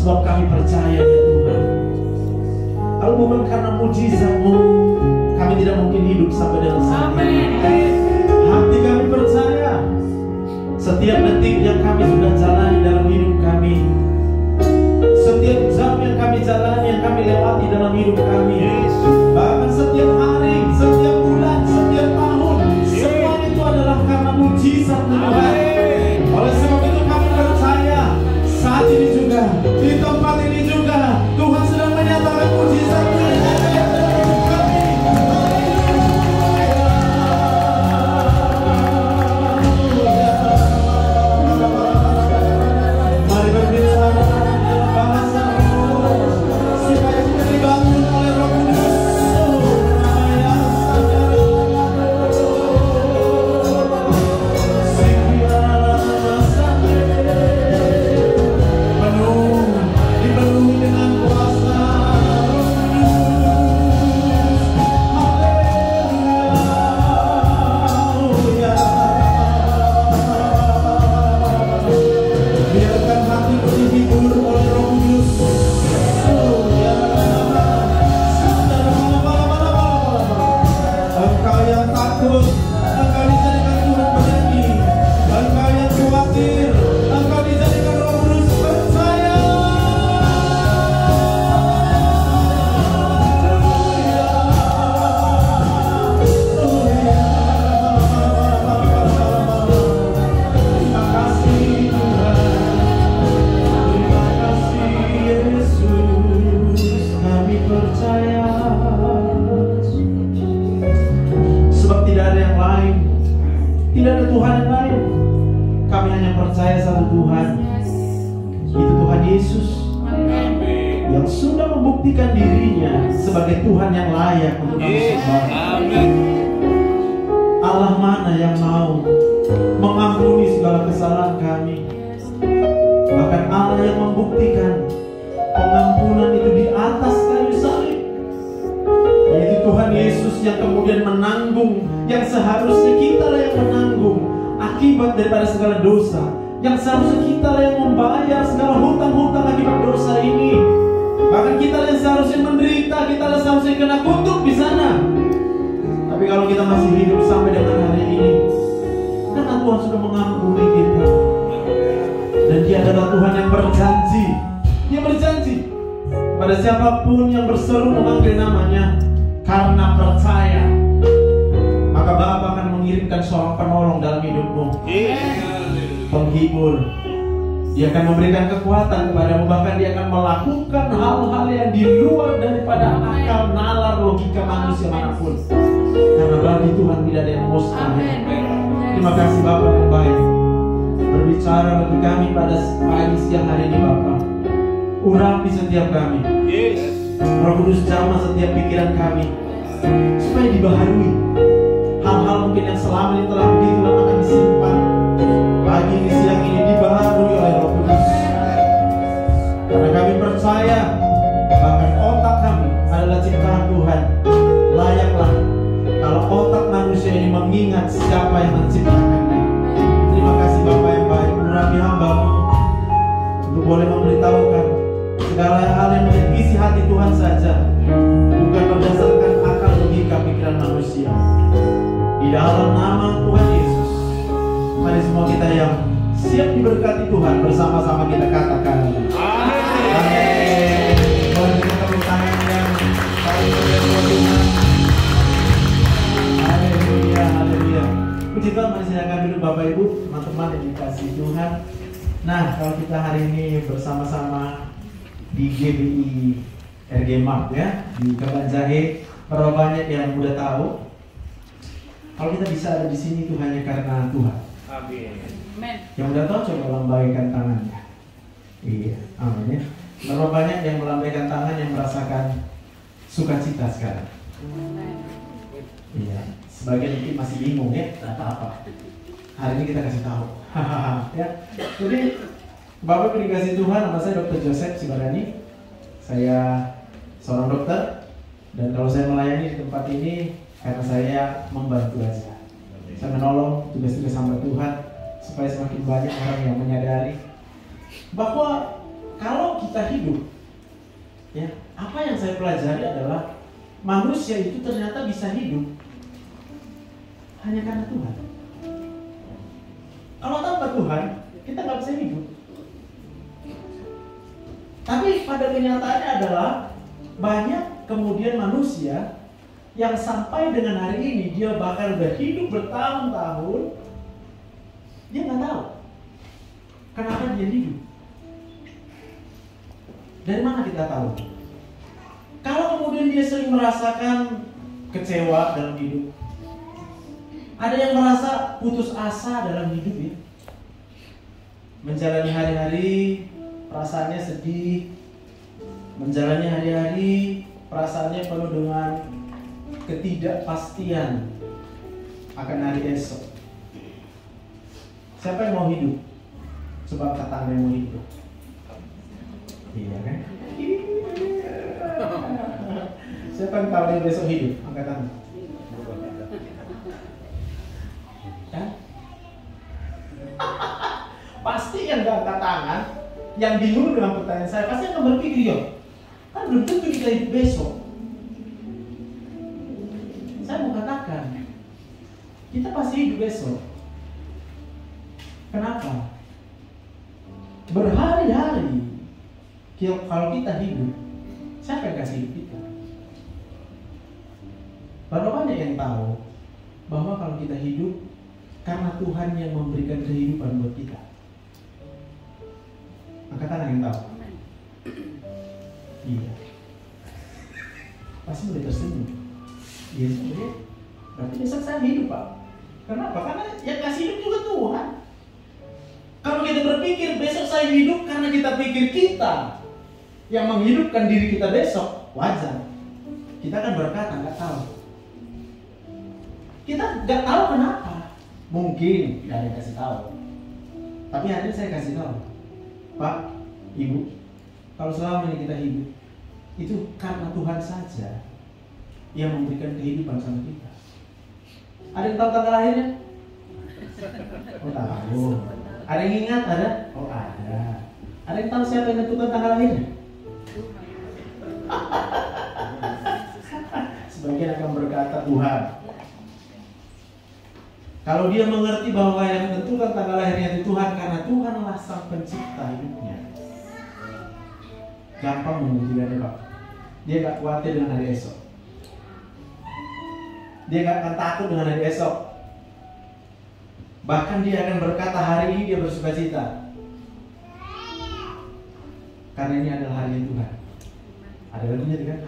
Sebab kami percaya ya Tuhan, kalau bukan karena mujizat-Mu, kami tidak mungkin hidup sampai dengan saat ini. Hati kami percaya setiap detik yang kami sudah jalani dalam hidup kami, setiap jam yang kami jalani, yang kami lewati dalam hidup kami, bahkan setiap hari, setiap bulan, setiap tahun, semua itu adalah karena mujizat Tuhan. Oleh sebab itu kami percaya saat ini juga, di tempat ini juga, Tuhan sedang menyatakan mujizat-Nya. Daripada segala dosa yang seharusnya kita yang membayar segala hutang-hutang akibat dosa ini, bahkan kita yang seharusnya menderita, kita yang seharusnya kena kutuk di sana. Tapi kalau kita masih hidup sampai dengan hari ini, karena Tuhan sudah mengampuni kita, dan Dia adalah Tuhan yang berjanji. Dia berjanji pada siapapun yang berseru memanggil namanya karena percaya, maka Bapa akan mengirimkan seorang penolong dalam hidupmu, penghibur. Dia akan memberikan kekuatan kepadamu, bahkan Dia akan melakukan hal-hal yang di luar daripada akal nalar logika manusia manapun. Karena bagi Tuhan tidak ada yang mustahil. Terima kasih Bapa yang baik, berbicara bagi kami pada pagi siang hari ini Bapa. Urapi setiap kami, Roh Kudus jamah setiap pikiran kami, supaya dibaharui hal-hal mungkin yang selama ini telah begitu lama kami simpan. Pagi ini siang ini dibaharui oleh Roh Kudus. Karena kami percaya bahkan otak kami adalah ciptaan Tuhan. Layaklah kalau otak manusia ini mengingat siapa yang menciptakannya. Terima kasih Bapa yang baik, urapi hamba-Mu untuk boleh memberitahukan segala hal yang menjadi isi hati Tuhan saja, bukan berdasarkan akal logika pikiran manusia. Di dalam nama Tuhan Yesus, mari semua kita yang siap diberkati Tuhan bersama-sama kita katakan amin. Mari kita tepuk tangan yang paling berdoa Tuhan. Haleluya, haleluya. Puji Tuhan, mari silakan duduk Bapak Ibu, teman-teman yang dikasihi Tuhan. Nah, kalau kita hari ini bersama-sama di GBI RG Map ya, di Kabanjahe, para banyak yang udah tahu. Kalau kita bisa ada di sini itu hanya karena Tuhan. Amin. Yang udah tahu coba lambaikan tangannya. Iya, amin ya. Berapa banyak yang melambaikan tangan yang merasakan sukacita sekarang? Iya, sebagian mungkin masih bingung ya, tak apa-apa. Hari ini kita kasih tahu. Ya. Jadi Bapak dikasih Tuhan, nama saya Dr. Joseph Sibarani. Saya seorang dokter, dan kalau saya melayani di tempat ini karena saya membantu aja. Saya menolong tugas-tugas hamba Tuhan supaya semakin banyak orang yang menyadari bahwa kalau kita hidup, ya, apa yang saya pelajari adalah manusia itu ternyata bisa hidup hanya karena Tuhan. Kalau tanpa Tuhan, kita nggak bisa hidup. Tapi pada kenyataannya adalah banyak kemudian manusia yang sampai dengan hari ini dia bahkan udah hidup bertahun-tahun, dia nggak tahu kenapa dia hidup. Dari mana kita tahu? Kalau kemudian dia sering merasakan kecewa dalam hidup, ada yang merasa putus asa dalam hidup ya, menjalani hari-hari perasaannya sedih, menjalani hari-hari perasaannya penuh dengan ketidakpastian akan hari esok. Siapa yang mau hidup? Coba kata yang mau hidup. Iya kan? Siapa yang tahu dia besok hidup? Angkat tangan. Kan? Pasti yang gak angkat tangan, yang bingung dengan pertanyaan saya, pasti akan berpikir, ya, kan belum tentu kita hidup besok. Saya mau katakan, kita pasti hidup besok. Kenapa? Berhari-hari, kalau kita hidup, siapa yang kasih hidup kita? Berapa banyak yang tahu bahwa kalau kita hidup karena Tuhan yang memberikan kehidupan buat kita? Angkat tangan yang tahu. Iya. Pasti mulai tersenyum. Iya, sebenarnya. Berarti besok saya hidup, Pak. Kenapa? Karena yang kasih hidup juga Tuhan. Kalau kita berpikir besok saya hidup karena kita pikir kita yang menghidupkan diri kita besok, wajar. Kita kan berkata nggak tahu. Kita nggak tahu kenapa. Mungkin nggak ada yang kasih tahu. Tapi hari ini saya kasih tahu, Pak, Ibu, kalau selama ini kita hidup, itu karena Tuhan saja yang memberikan kehidupan sama kita. Ada yang tahu tanggal lahirnya? Oh, tahu. Ada yang ingat? Ada? Oh, ada. Ada yang tahu siapa yang menentukan tanggal lahirnya? Sebagian akan berkata Tuhan. Kalau dia mengerti bahwa yang menentukan tanggal lahirnya itu Tuhan, karena Tuhanlah sang pencipta hidupnya, gampang membuktikannya, Pak. Dia gak khawatir dengan hari esok. Dia gak akan takut dengan hari esok. Bahkan dia akan berkata hari ini dia bersuka cita, karena ini adalah hari Tuhan. Ada lagunya kan?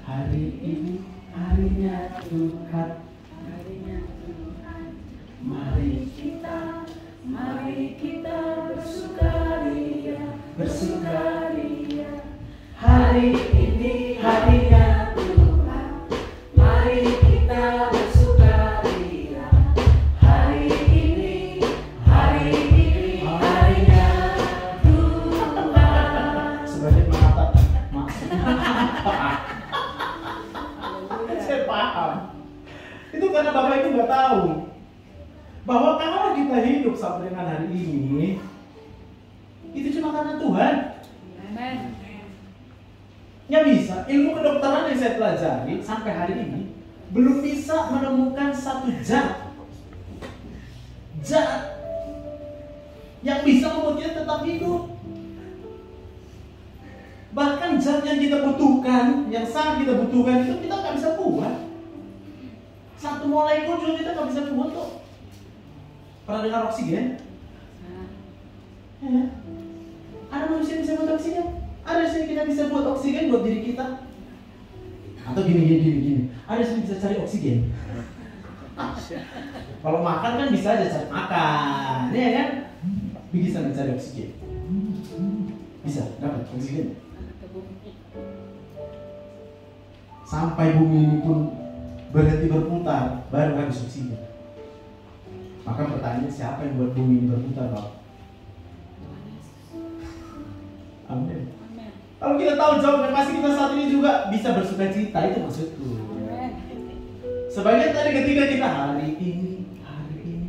Hari ini harinya Tuhan. Mari kita bersukaria. Hari ini harinya Tuhan. Mari kita bersukaria. Hari ini harinya Tuhan. Sebagai mengatakan maksudnya apa? Saya paham. Itu karena Bapak Ibu nggak tahu bahwa kalau kita hidup sampai dengan hari ini, itu cuma karena Tuhan. Amen. Nggak bisa. Ilmu kedokteran yang saya pelajari sampai hari ini belum bisa menemukan satu zat yang bisa membuat kita tetap hidup. Bahkan zat yang kita butuhkan, yang sangat kita butuhkan itu kita nggak bisa buat. Satu molekul juga kita nggak bisa buat kok. Pernah dengar oksigen? Ya. Ada manusia yang bisa buat oksigen? Ada sih kita bisa buat oksigen buat diri kita? Atau gini. Ada sih bisa cari oksigen? Kalau makan kan bisa aja cari makan, ya kan? Bisa mencari oksigen. Bisa dapat oksigen. Sampai bumi ini pun berhenti berputar, baru habis oksigen. Maka pertanyaannya, siapa yang buat bumi ini berputar, Pak? Amin. Kalau kita tahu jawabnya, pasti kita saat ini juga bisa bersuka cita. Itu maksudku. Sebagian tadi ketika kita hari ini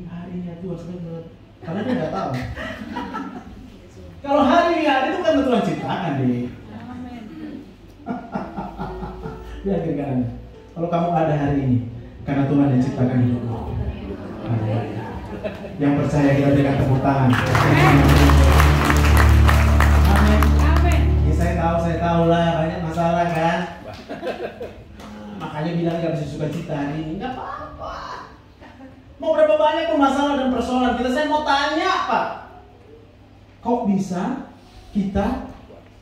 harinya Tuhan sebenarnya, karena dia nggak tahu. Kalau hari Lihat kiri kanannya. Kalau kamu ada hari ini, karena Tuhan yang ciptakan hidupmu. Yang percaya kita berikan tepuk tangan. Amin. Ya, saya tahu lah banyak masalah kan. Makanya bilang gak bisa suka cita hari ini. Gak apa-apa. Mau berapa banyak pun masalah dan persoalan kita, saya mau tanya Pak, kok bisa kita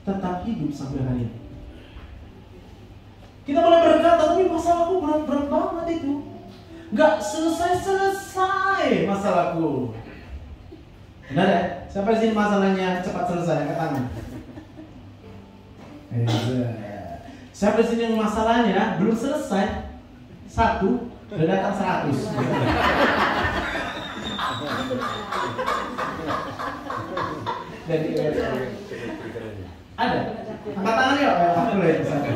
tetap hidup sampai hari ini? Kita boleh berkata, tapi masalahku berat-berat banget itu. Gak selesai-selesai masalahku. Benar ya? Siapa sih masalahnya cepat selesai? Angkat tangan. Siapa sih yang masalahnya belum selesai? 1, udah datang 100. Jadi ada? Angkat tangan yuk. Aku lihat sana.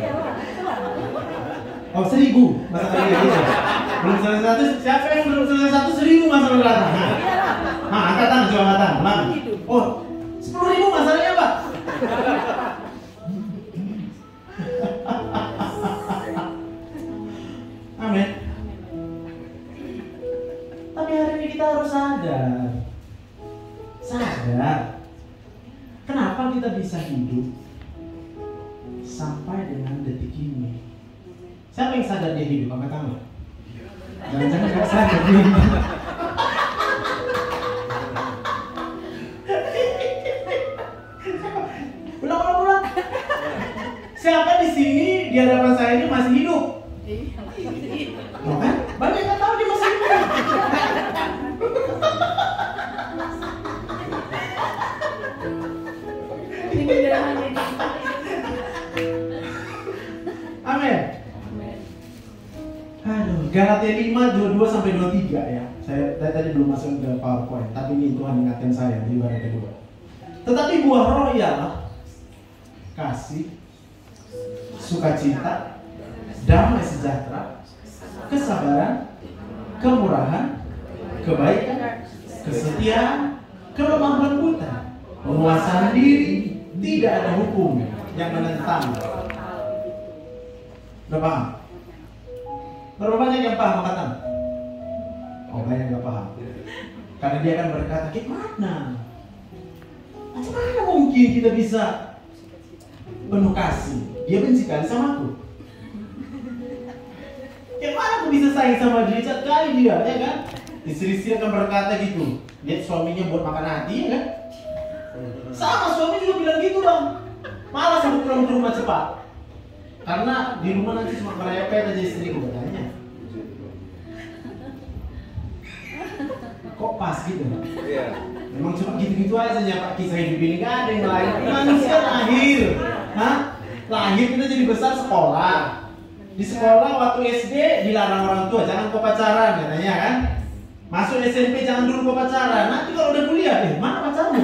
Oh 1000 masalahnya gitu. Belum selesai 1. Siapa yang belum selesai 1000 masalah datang? Nah, angkat tangan, coba angkat tangan. Oh 10.000 masalahnya Pak. Amin. Tapi hari ini kita harus sadar. Kenapa kita bisa hidup sampai dengan detik ini? Siapa yang sadar dia hidup? Angkat tangan. Jangan-jangan gak sadar dia hidup. Ulang. Siapa di sini di hadapan saya ini masih hidup? Oh, kan? Banyak yang tahu dia masih hidup. Amin. Aduh, Galatia 5:22-23 ya. Saya tadi belum masuk ke PowerPoint, tapi ini Tuhan ingatkan saya di bagian kedua. Tetapi buah roh ialah kasih, sukacita, damai sejahtera, kesabaran, kemurahan, kebaikan, kesetiaan, kelemah lembutan, penguasaan diri. Tidak ada hukum yang menentang. Udah paham? Berapa banyak yang paham angkatan? Oh, banyak yang gak paham. Karena dia akan berkata, gimana? Macam mana mungkin kita bisa penuh kasih? Dia benci kali sama aku. Gimana aku bisa sayang sama dia? Sekali dia, ya kan? Istri-istri akan berkata gitu. Lihat suaminya buat makan hati, ya kan? Sama suami juga bilang gitu Bang. Malas aku pulang ke rumah cepat. Karena di rumah nanti cuma merepet aja istriku katanya. Kok pas gitu? Iya. Memang cuma gitu-gitu aja Pak, kisah hidup ini gak ada yang lain. Manusia lahir. Lahir kita jadi besar sekolah. Di sekolah waktu SD dilarang orang tua jangan kau pacaran katanya kan. Masuk SMP jangan dulu kau pacaran. Nanti kalau udah kuliah, mana pacarmu?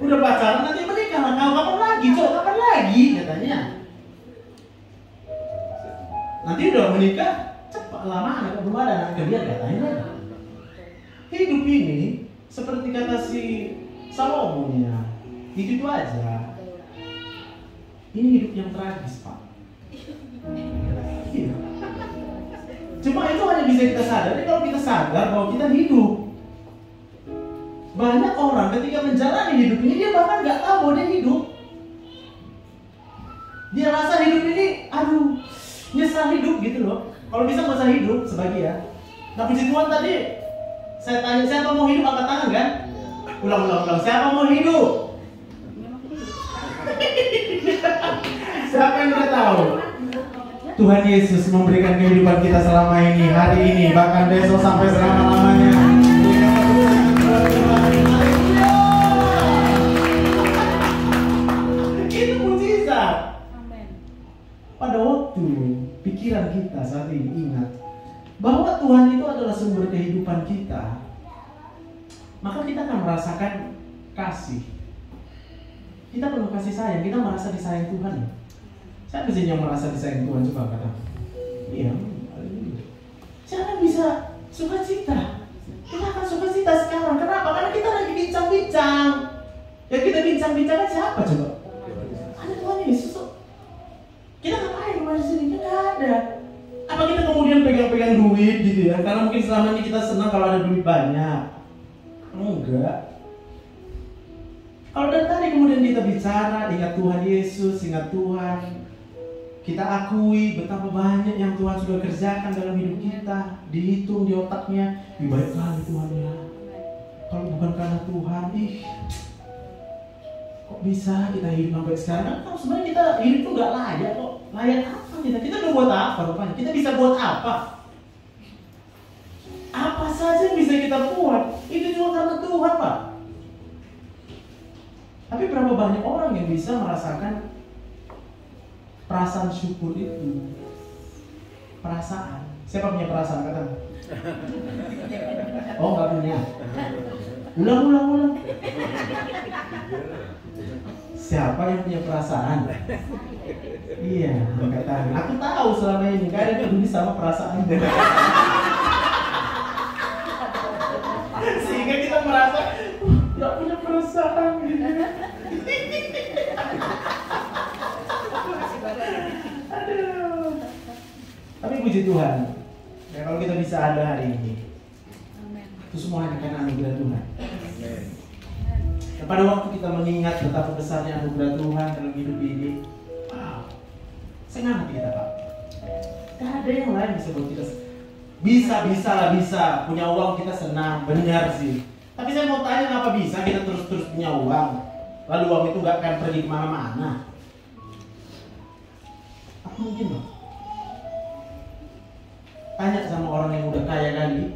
Udah pacaran nanti menikah, kapan lagi? Kapan lagi katanya. Nanti udah menikah cepat lama anak belum ada anak dia katanya. Hidup ini seperti kata si Salomo ya, itu aja. Ini hidup yang tragis Pak. Iya. Cuma itu hanya bisa kita sadari kalau kita sadar bahwa kita hidup. Banyak orang ketika menjalani hidup ini dia bahkan nggak tahu bahwa dia hidup. Dia rasa hidup ini, aduh, nyesal hidup gitu loh. Kalau bisa nggak usah hidup sebagian. Nah puji Tuhan tadi saya tanya siapa mau hidup angkat tangan kan? Ulang. Siapa mau hidup? Siapa yang udah tahu? Tuhan Yesus memberikan kehidupan kita selama ini, hari ini, bahkan besok sampai selama-lamanya. Itu mujizat. Pada waktu pikiran kita saat ini ingat bahwa Tuhan itu adalah sumber kehidupan kita, maka kita akan merasakan kasih. Kita perlu kasih sayang, kita merasa disayang Tuhan. Siapa sih yang merasa disayang Tuhan? Coba kata. Iya. Siapa bisa sukacita? Kita akan sukacita sekarang. Kenapa? Karena kita lagi bincang-bincang. Yang kita bincang-bincangkan siapa coba? selama ini kita senang kalau ada duit banyak? Enggak. Kalau dari tadi kemudian kita bicara, ingat Tuhan Yesus, ingat Tuhan, kita akui betapa banyak yang Tuhan sudah kerjakan dalam hidup kita, dihitung di otaknya, baik kali Tuhan ya. Kalau bukan karena Tuhan, kok bisa kita hidup sampai sekarang? Kan sebenarnya kita hidup tuh nggak layak kok. Layak apa kita? Kita udah buat apa rupanya? Kita bisa buat apa? Apa saja yang bisa kita buat? Itu cuma karena Tuhan, Pak. Tapi berapa banyak orang yang bisa merasakan perasaan syukur itu? Perasaan. Siapa punya perasaan? Katakan. Oh, nggak punya. Ulang. Siapa yang punya perasaan? Iya, katakan. Aku tahu selama ini gak ada yang peduli sama perasaan. Sehingga kita merasa nggak punya perasaan. Aduh. Tapi puji Tuhan, ya, kalau kita bisa ada hari ini, itu semua hanya karena anugerah Tuhan. Dan pada waktu kita mengingat betapa besarnya anugerah Tuhan dalam hidup ini, wow, senang hati kita, Pak. Gak ada yang lain bisa buat kita. Bisa punya uang kita senang, benar sih. Tapi saya mau tanya, kenapa bisa kita terus punya uang, lalu uang itu gak akan pergi kemana-mana? Apa mungkin, Pak? Tanya sama orang yang udah kaya kali,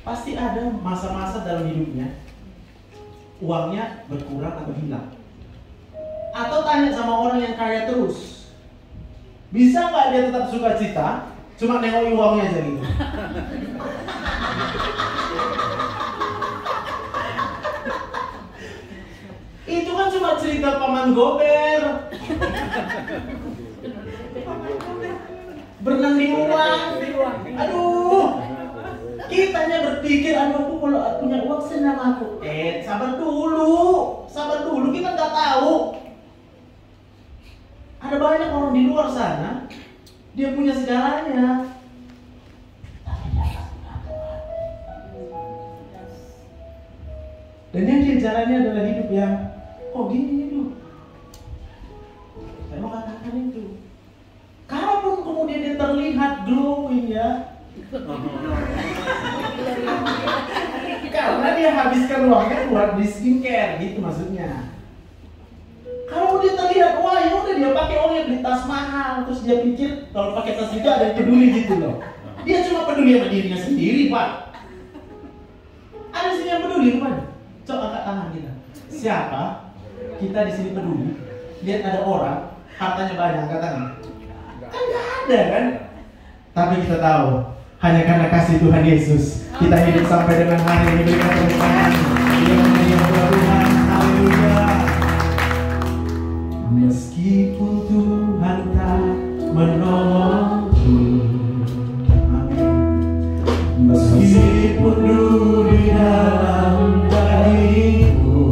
pasti ada masa-masa dalam hidupnya uangnya berkurang atau hilang. Atau tanya sama orang yang kaya terus, bisa nggak dia tetap sukacita, cuma nengokin uangnya aja gitu? Itu kan cuma cerita Paman Gober. Berenang di uang. Aduh, kitanya berpikir, aduh, aku kalau punya uang senang aku. Sabar dulu, kita nggak tahu. Ada banyak orang di luar sana, dia punya segalanya, tapi dia nggak punya Tuhan. Dan yang dia jalani adalah hidup yang kok gini tuh. Saya mau katakan itu. Kalaupun kemudian dia terlihat glowing ya, karena dia habiskan uangnya buat di skincare gitu maksudnya. Kalau dia terlihat, wah ya udah dia pakai uangnya beli tas mahal, terus dia pikir kalau pakai tas itu ada yang peduli gitu loh. Dia cuma peduli sama dirinya sendiri, Pak. Ada sih yang peduli, Pak. Coba angkat tangan kita. Siapa? Kita di sini peduli. Lihat ada orang hartanya banyak, angkat tangan. Kan nggak ada kan? Tapi kita tahu hanya karena kasih Tuhan Yesus kita hidup sampai dengan hari ini. Berikan tepuk tangan. Tuhan, haleluya. Meskipun Tuhan tak menolongku, meskipun dulu di dalam dariku,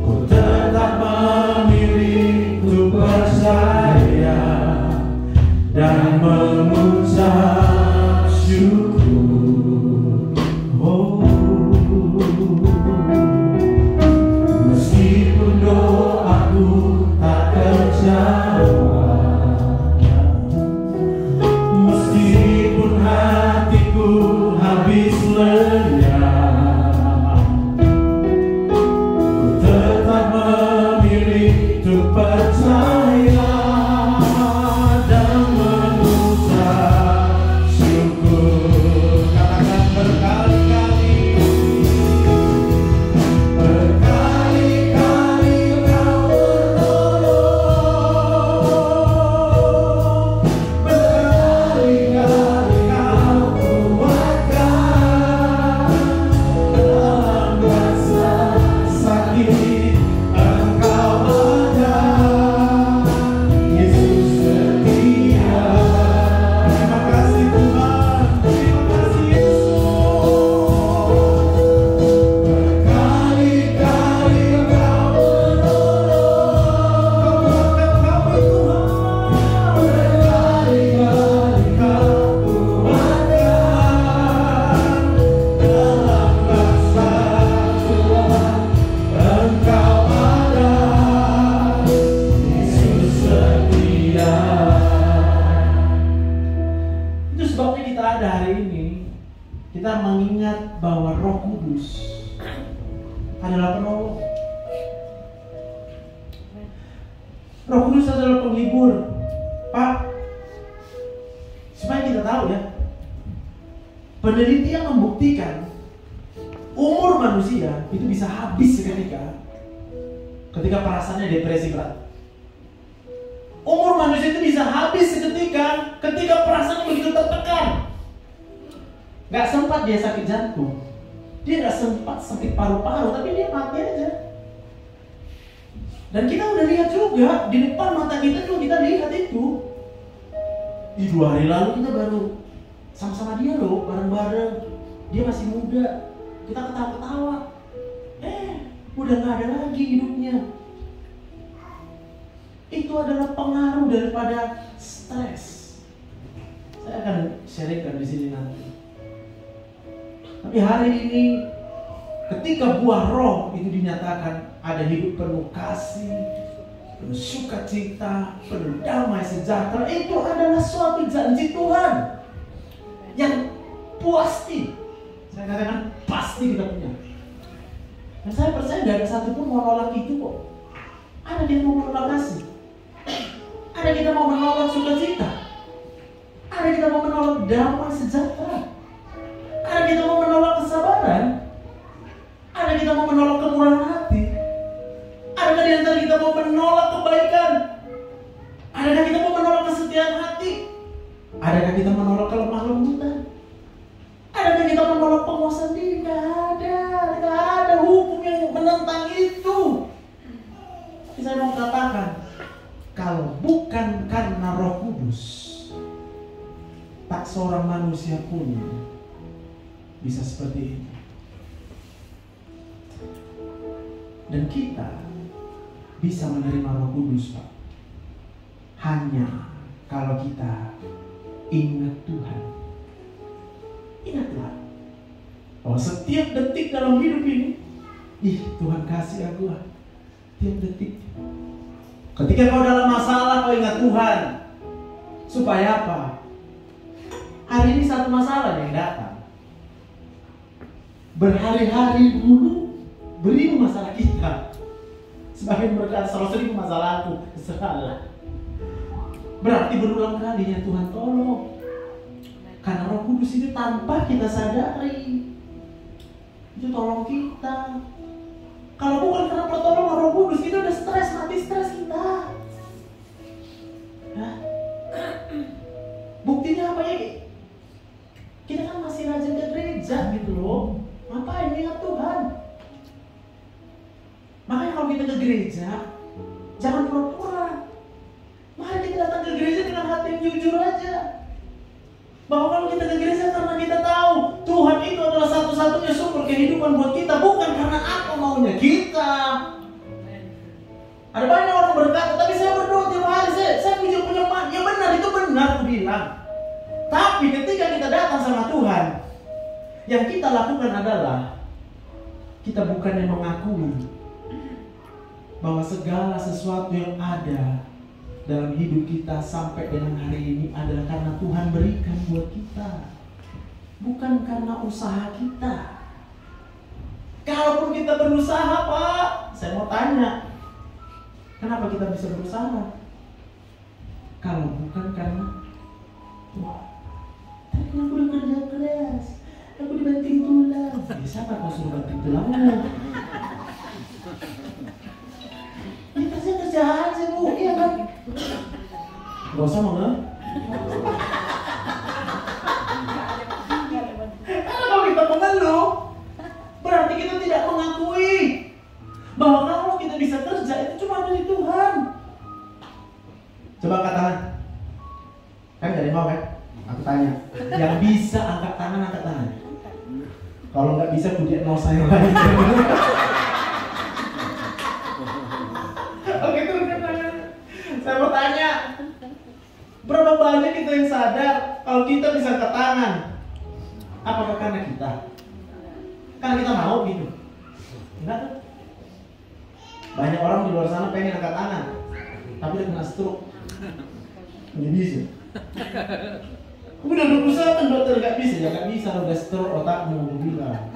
ku tetap memilih untuk percaya dan mengucap syukur. ingat bahwa Roh Kudus adalah penolong. Roh Kudus adalah penghibur. Pak, supaya kita tahu ya, penelitian membuktikan umur manusia itu bisa habis ketika perasaannya depresi berat. Umur manusia itu bisa habis ketika perasaan begitu tertekan. Gak sempat dia sakit jantung, dia gak sempat sakit paru-paru, tapi dia mati aja. Dan kita udah lihat juga di depan mata kita juga, kita lihat itu. Di 2 hari lalu kita baru sama-sama dia loh, bareng-bareng. Dia masih muda, kita ketawa-ketawa. Udah gak ada lagi hidupnya. Itu adalah pengaruh daripada stres. Saya akan sharingkan di sini nanti. Tapi hari ini, ketika buah roh itu dinyatakan, ada hidup penuh kasih, penuh sukacita, penuh damai sejahtera. Itu adalah suatu janji Tuhan yang pasti. Saya katakan pasti kita punya. Dan saya percaya gak ada satupun mau nolak itu kok. Ada yang mau menolak kasih, ada kita mau menolak sukacita, ada kita mau menolak damai sejahtera, ada kita mau menolak kesabaran, ada kita mau menolak kemurahan hati, ada di antara kita mau menolak kebaikan, adakah kita mau menolak kesetiaan hati, adakah kita menolak kelemah lembutan, adakah kita menolak penguasaan diri? Tidak ada hukum yang menentang itu. Tapi saya mau katakan, kalau bukan karena Roh Kudus, tak seorang manusia pun bisa seperti itu. Dan kita bisa menerima Roh Kudus, Pak, hanya kalau kita ingat Tuhan. Ingatlah bahwa setiap detik dalam hidup ini, Tuhan kasih aku tiap detik. Ketika kau dalam masalah, kau ingat Tuhan. Supaya apa? Hari ini satu masalah yang datang, berhari-hari dulu beribu masalah kita. Sebagian berkata 100.000 masalahku, terserahlah. Berarti berulang kalinya Tuhan tolong. Karena Roh Kudus itu tanpa kita sadari, itu tolong kita. Kalau bukan karena pertolongan Roh Kudus, kita udah stres, mati stres kita. Buktinya apa ya? Kita kan masih rajin ke gereja gitu loh. Ngapain ingat Tuhan? Makanya kalau kita ke gereja, jangan pura-pura. Mari kita datang ke gereja dengan hati yang jujur aja. Bahwa kalau kita ke gereja karena kita tahu Tuhan itu adalah satu-satunya sumber kehidupan buat kita, bukan karena apa maunya kita. Ada banyak orang berkata, tapi saya berdoa tiap hari, saya punya penyembahan. Ya benar, itu benar aku bilang. Tapi ketika kita datang sama Tuhan, yang kita lakukan adalah kita bukannya mengakui bahwa segala sesuatu yang ada dalam hidup kita sampai dengan hari ini adalah karena Tuhan berikan buat kita, bukan karena usaha kita. Kalaupun kita berusaha, Pak, saya mau tanya, kenapa kita bisa berusaha? Kalau bukan karena Tuhan. Tapi aku udah kerja keras, aku dibanting tulang. Siapa kau suruh banting tulangmu? Ya kerja aja, Bu, iya kan? Gak usah mengeluh. Karena kalau kita mengeluh, berarti kita tidak mengakui bahwa kalau kita bisa kerja itu cuma dari Tuhan. Coba angkat tangan. Kan gak ada yang mau kan? Aku tanya. Yang bisa angkat tangan, angkat tangan. Kalau nggak bisa, kudiak mau saya lagi. Oke, turunkan tangan. Saya mau tanya, berapa banyak kita yang sadar kalau kita bisa angkat tangan? Apakah karena kita? Karena kita mau gitu? Enggak kan? Banyak orang di luar sana pengen angkat tangan, tapi dia kena stroke. Nggak bisa. Udah 21 kan dokter gak bisa, ya gak bisa, udah stroke otakmu, bilang.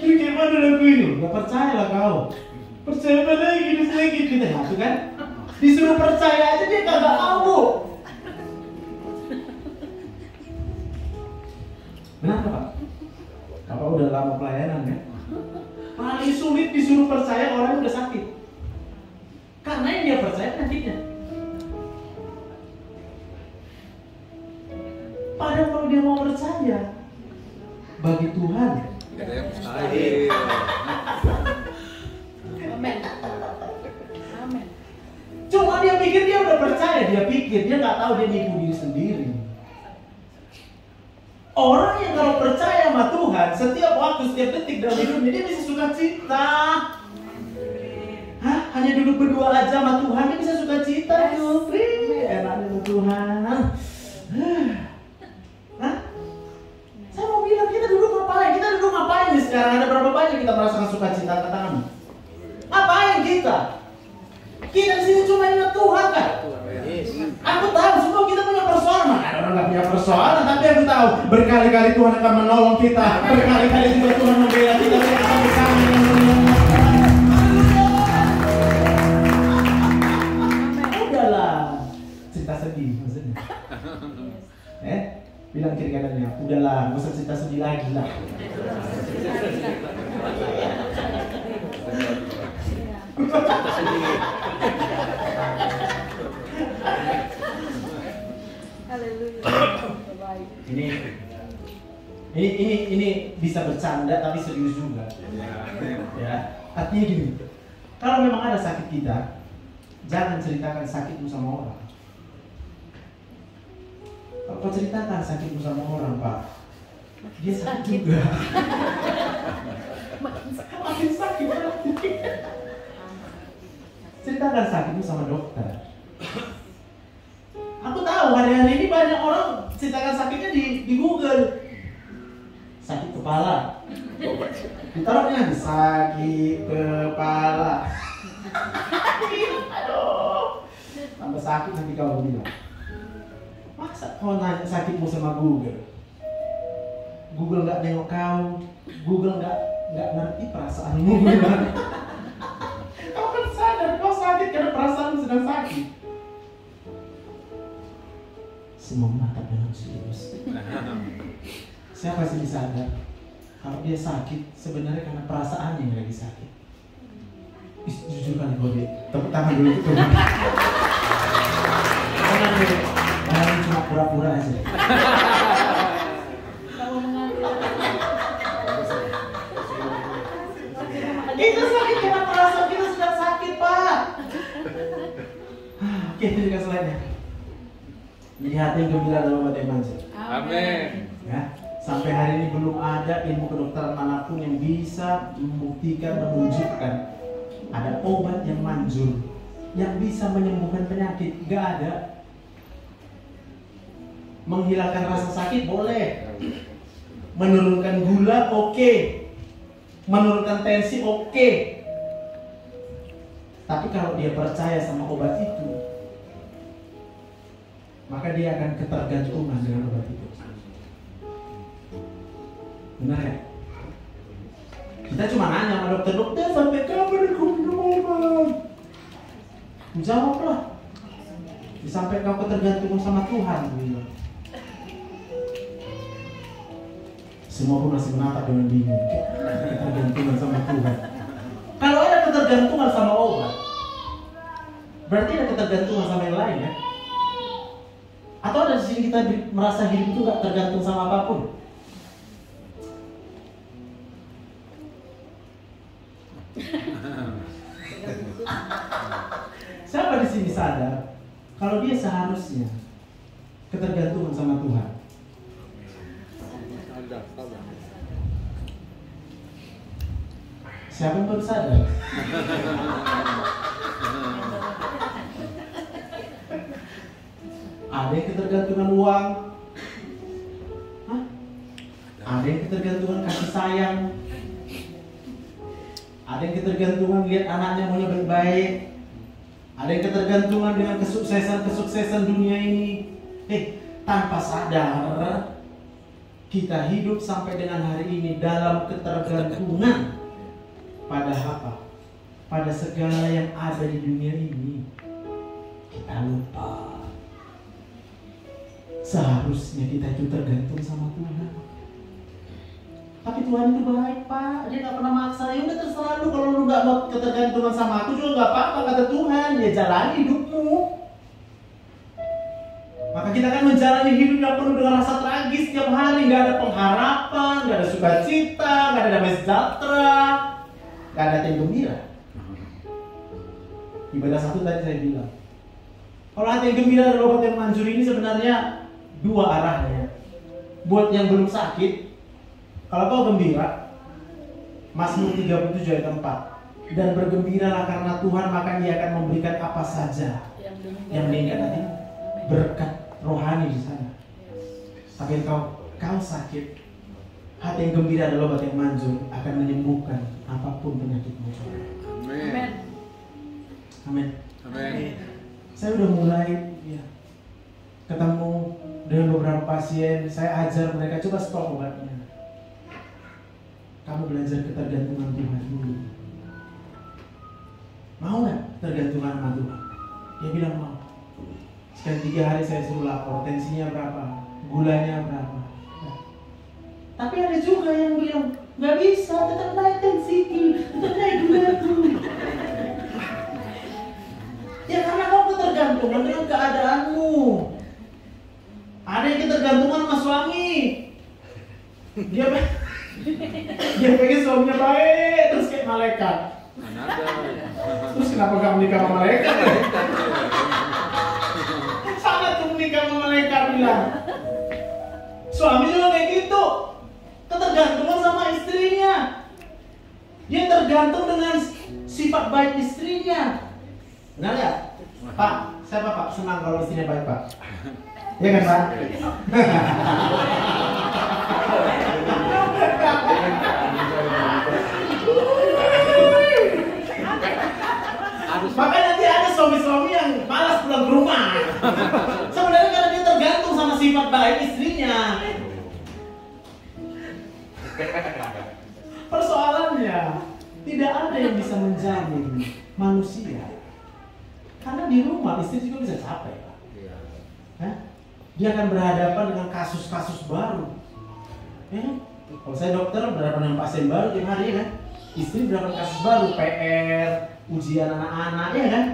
Ini gimana lagu ini? Gak percaya lah kau. Percaya lagi, kita ngaku kan? Disuruh percaya aja dia kagak mau. Kenapa Pak? Bapak udah lama pelayanan ya? Paling sulit disuruh percaya orang yang udah sakit. Karena yang dia percaya penyakitnya. Padahal kalau dia mau percaya, bagi Tuhan Mustahil. Amin. Amin. cuma dia pikir dia udah percaya, dia pikir dia nggak tahu dia nipu diri sendiri. Orang yang kalau percaya sama Tuhan, setiap waktu, setiap detik dalam hidupnya dia bisa sukacita. Hah? Hanya duduk berdua aja sama Tuhan dia bisa sukacita. Enaknya sama Tuhan. Hah? Saya mau bilang kita duduk ngapain? Kita duduk ngapain nih sekarang? Ada berapa banyak kita merasakan sukacita? Katakan. Ngapain kita? Kita di sini cuma ingat Tuhan kan? Aku tahu semua kita punya persoalan. Ada orang nggak punya persoalan, tapi aku tahu berkali-kali Tuhan akan menolong kita. Berkali-kali juga Tuhan membela kita. Udahlah, cerita sedih maksudnya. Bilang kiri kanannya, udahlah, nggak usah cerita sedih lagi lah. Ini bisa bercanda tapi serius juga. Ya, artinya gini, kalau memang ada sakit kita, jangan ceritakan sakitmu sama orang. Kalau kau ceritakan sakitmu sama orang, Pak, dia sakit juga. Makin sakit berarti. Ceritakan sakitmu sama dokter. Aku tahu hari-hari ini banyak orang ceritakan sakitnya di Google. Sakit kepala. Ditaruhnya di sakit kepala. Aduh. Tambah sakit nanti kau bilang. Masa kau nanya sakitmu sama Google? Google nggak nengok kau. Google nggak ngerti perasaanmu. Kau kan sadar kau sakit karena perasaanmu sedang sakit. Semua menatap dengan serius. Siapa sih sadar kalau dia sakit sebenarnya karena perasaannya yang lagi sakit. Jujur kali gue deh, tepuk tangan dulu tuh. Jangan deh, jangan cuma pura-pura aja. Kita sakit karena perasaan kita sedang sakit, Pak. Oke, itu juga selainnya. Jadi hati yang gembira dalam hati yang manja. Amin. Ya, sampai hari ini belum ada ilmu kedokteran manapun yang bisa membuktikan, menunjukkan ada obat yang manjur yang bisa menyembuhkan penyakit. Gak ada. Menghilangkan rasa sakit boleh, menurunkan gula oke, menurunkan tensi oke. Tapi kalau dia percaya sama obat itu, maka dia akan ketergantungan dengan obat itu. Benar ya? Kita cuma nanya sama dokter, sampai kapan aku minum obat? Jawablah. Sampai kau ketergantungan sama Tuhan. Semua pun masih menatap dengan bingung. Ketergantungan sama Tuhan. Kalau ada ketergantungan sama obat, berarti ada ketergantungan sama yang lain ya? Atau ada di sini kita merasa hidup itu gak tergantung sama apapun? Siapa di sini sadar kalau dia seharusnya ketergantungan sama Tuhan? Siapa yang baru sadar? Ada yang ketergantungan uang, ada yang ketergantungan kasih sayang, ada yang ketergantungan lihat anaknya maunya baik-baik, ada yang ketergantungan dengan kesuksesan dunia ini. tanpa sadar kita hidup sampai dengan hari ini dalam ketergantungan pada apa? Pada segala yang ada di dunia ini. Kita lupa seharusnya kita itu tergantung sama Tuhan. Tapi Tuhan itu baik, Pak. Dia gak pernah maksa. Ya udah terserah lu, kalau lu gak mau ketergantungan sama aku juga gak apa-apa, kata Tuhan. Ya jalani hidupmu. Maka kita akan menjalani hidup yang penuh dengan rasa tragis setiap hari. Gak ada pengharapan, gak ada sukacita, gak ada damai sejahtera, gak ada hati yang gembira. Ibadah satu tadi saya bilang, kalau hati yang gembira dan obat yang manjur ini sebenarnya dua arahnya. Buat yang belum sakit, kalau kau gembira, Mazmur 37 ayat 4, dan bergembiralah karena Tuhan, maka Dia akan memberikan apa saja yang meningkat tadi, berkat rohani di sana. Tapi kau sakit, hati yang gembira adalah obat yang manjur, akan menyembuhkan apapun penyakitmu. Amin. Amin. Amin. Saya udah mulai ketemu dengan beberapa pasien, saya ajar mereka coba stop obatnya. Kamu belajar ketergantungan Tuhan dulu. Mau nggak tergantungan sama Tuhan? Dia bilang mau. Sekian 3 hari saya suruh lapor, tensinya berapa, gulanya berapa. Nah. Tapi ada juga yang bilang nggak bisa, tetap naik tensiku, tetap naik gulaku. Ya karena kau ketergantungan dengan keadaanmu. Ada yang ketergantungan sama suami. Dia pengen suaminya baik, terus kayak malaikat. Terus kenapa gak menikah sama malaikat? Sangat tuh menikah sama malaikat bilang. Suami juga kayak gitu, ketergantungan sama istrinya. Dia tergantung dengan sifat baik istrinya. Benar gak? Pak, siapa Pak senang kalau istrinya baik Pak? Iya kan Pak? Maka nanti ada suami-suami yang malas pulang ke rumah. Sebenarnya karena dia tergantung sama sifat baik istrinya. Persoalannya tidak ada yang bisa menjamin manusia. Karena di rumah istri juga bisa capek, Pak. Dia akan berhadapan dengan kasus-kasus baru. Kalau saya dokter berhadapan dengan pasien baru tiap hari kan. Istri berhadapan kasus baru, PR, ujian anak-anak ya kan.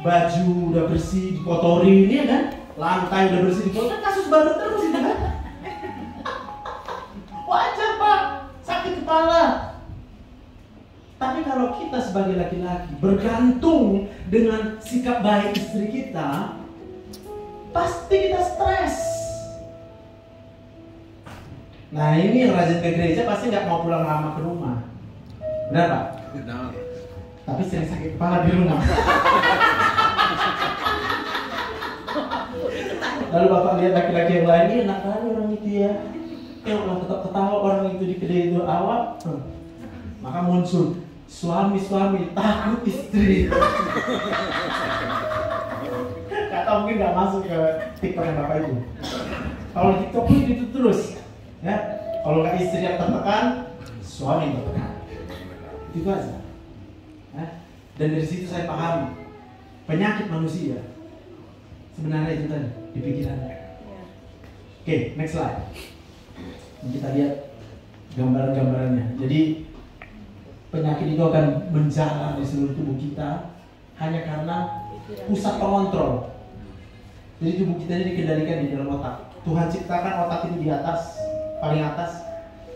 Baju udah bersih dikotorin ya kan. Lantai udah bersih dikotorin, kasus baru terus itu kan. Wajar Pak, sakit kepala. Tapi kalau kita sebagai laki-laki bergantung dengan sikap baik istri kita, pasti kita stres. Nah ini yang rajin ke gereja pasti nggak mau pulang lama ke rumah. Benar Pak? Benar. Tapi sering sakit kepala di rumah. Lalu Bapak lihat laki-laki yang lain, ini enak kali orang itu ya. Orang tetap ketawa orang itu di kedai itu awak. Maka muncul suami-suami takut istri. Kata mungkin nggak masuk ke tiktokan Bapak Ibu. Kalau di TikTok pun itu terus, ya. Kalau nggak istri yang tertekan, suami yang tertekan. Itu aja. Ya. Dan dari situ saya paham penyakit manusia sebenarnya itu tadi di pikirannya. Oke, next slide. Kita lihat gambaran-gambarannya. Jadi penyakit itu akan menjalar di seluruh tubuh kita hanya karena pusat pengontrol. Jadi tubuh kita ini dikendalikan di dalam otak. Tuhan ciptakan otak itu di atas, paling atas,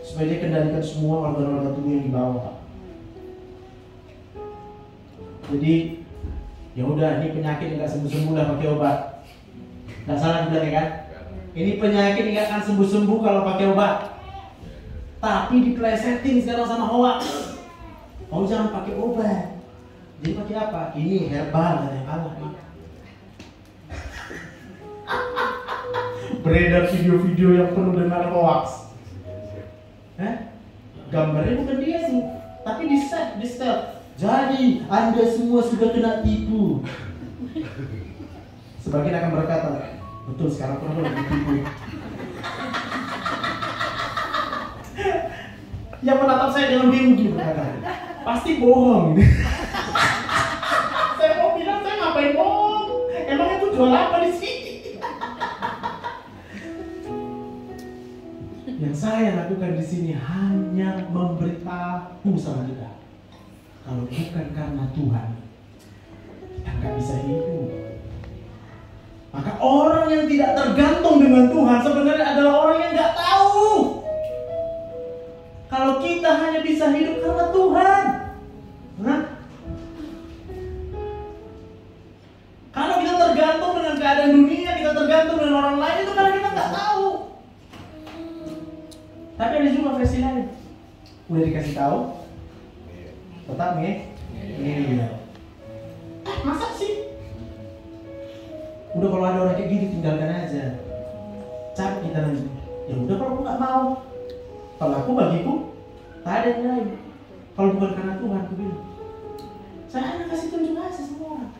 supaya dia kendalikan semua organ-organ tubuh yang di bawah. Jadi ya udah, ini penyakit nggak sembuh-sembuh lah pakai obat. Nggak salah bilang ya kan? Ini penyakit nggak akan sembuh-sembuh kalau pakai obat. Tapi diplesetin sekarang sama hoax. Oh jangan pakai obat. Jadi pakai apa? Ini herbal yang kalah. Beredar video-video yang penuh dengan hoax. Gambarnya bukan dia sih, tapi di set. Jadi Anda semua sudah kena tipu. Sebagian akan berkata, Betul, sekarang pun aku lagi tipu. Yang menatap saya dengan bingung gitu kata, pasti bohong. Saya mau bilang saya ngapain bohong? Emang itu jual apa di sini? Yang saya lakukan di sini hanya memberitahu sama kita, kalau bukan karena Tuhan, kita nggak bisa hidup. Maka orang yang tidak tergantung dengan Tuhan sebenarnya adalah orang yang nggak tahu kalau kita hanya bisa hidup karena Tuhan. Nah, kalau kita tergantung dengan keadaan dunia, kita tergantung dengan orang lain, itu karena kita nggak tahu. Tapi ada juga versi lain. Udah dikasih tahu, tetap nih. Iya. Masa sih? Udah kalau ada orang kayak gini tinggalkan aja. Capek kita nanti. Ya udah kalau aku nggak mau. Kalau aku bagiku tak ada yang lain. Kalau bukan karena Tuhan, aku bilang, saya hanya kasih tunjuk aja semua orang.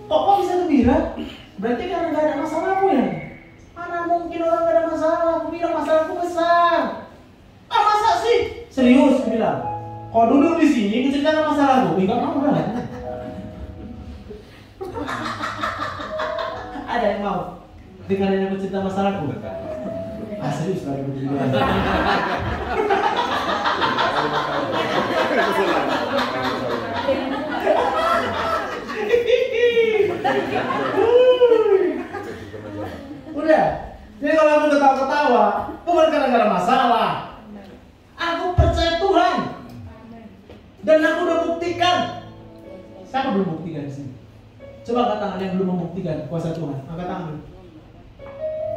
Kok bisa gembira? Berarti karena nggak ada masalahmu ya? Mana mungkin orang nggak ada masalah? Aku bilang masalahku besar. Ah masa sih? Serius aku bilang. Kau duduk di sini, aku ceritakan masalahku. Enggak mau kan? Ada yang mau dengarin aku cerita masalahku? Ah serius lagi begini. Udah. Jadi kalau aku ketawa-ketawa, bukan karena gak ada masalah. Aku percaya Tuhan. Dan aku udah buktikan. Siapa belum buktikan di sini? Coba angkat tangan yang belum membuktikan kuasa Tuhan. Angkat tangan.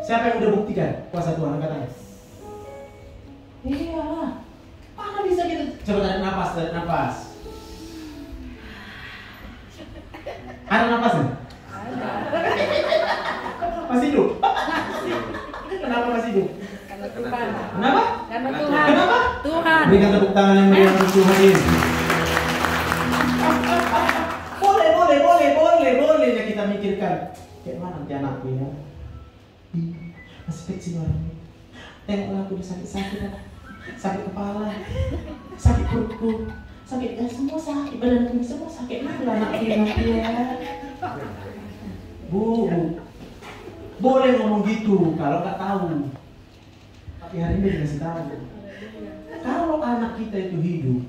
Siapa yang udah buktikan kuasa Tuhan? Angkat tangan. Iya. Mana bisa kita? Coba tarik nafas, tarik nafas. Ada nafasnya? Masih hidup? Kenapa masih hidup? Karena Tuhan. Kenapa? Karena Tuhan. Kenapa? Tuhan. Berikan tepuk tangan yang meriah untuk Tuhan ini. Boleh ya kita mikirkan. Kayak mana nanti anakku ya? Masih kecil orangnya. Tengoklah aku udah sakit-sakit. Sakit kepala, sakit perutku, sakit semua sakit, badanku semua sakit. Mana anakku ya? Bu, boleh ngomong gitu kalau nggak tahu. Tapi hari ini dikasih tahu. Kalau anak kita itu hidup,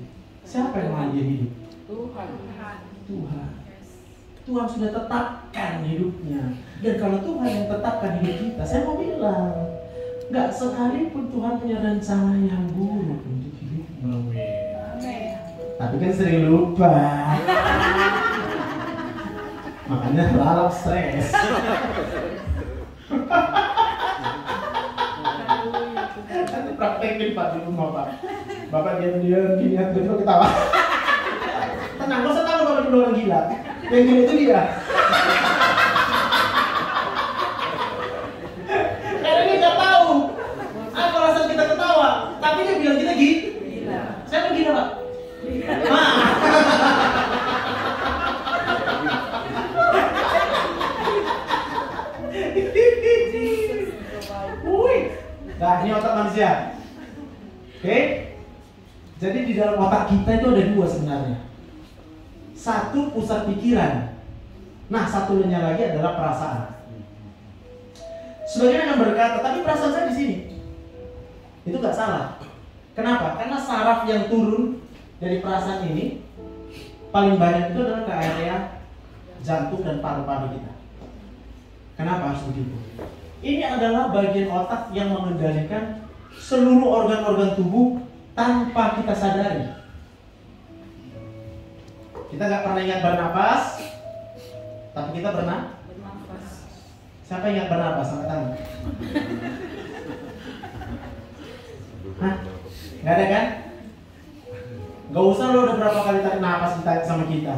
siapa yang mau dia hidup? Tuhan. Tuhan. Tuhan sudah tetapkan hidupnya. Dan kalau Tuhan yang tetapkan hidup kita, saya mau bilang, nggak sekalipun Tuhan punya rencana yang buruk untuk hidupmu. Tapi kan sering lupa. Makanya lalap stres. Nanti praktekin Pak di rumah Pak. Bapak diam-diam gini tiba-tiba ketawa. Tenang, gak usah tahu kalau itu orang gila. Yang gila itu dia. Karena dia nggak tahu apa alasan kita ketawa. Tapi dia bilang kita gila. Siapa gila Pak? Nah, ini otak manusia. Oke? Jadi di dalam otak kita itu ada dua sebenarnya. Satu pusat pikiran. Nah, satunya lagi adalah perasaan. Sebagian yang berkata, tapi perasaan saya di sini. Itu nggak salah. Kenapa? Karena saraf yang turun dari perasaan ini paling banyak itu adalah ke area jantung dan paru-paru kita. Kenapa harus begitu? Ini adalah bagian otak yang mengendalikan seluruh organ-organ tubuh tanpa kita sadari. Kita nggak pernah ingat bernapas, tapi kita pernah Bernafas. Siapa ingat bernapas? Angkat tangan. Hah? Nggak ada kan? Gak usah lo udah berapa kali tarik nafas ditanya sama kita.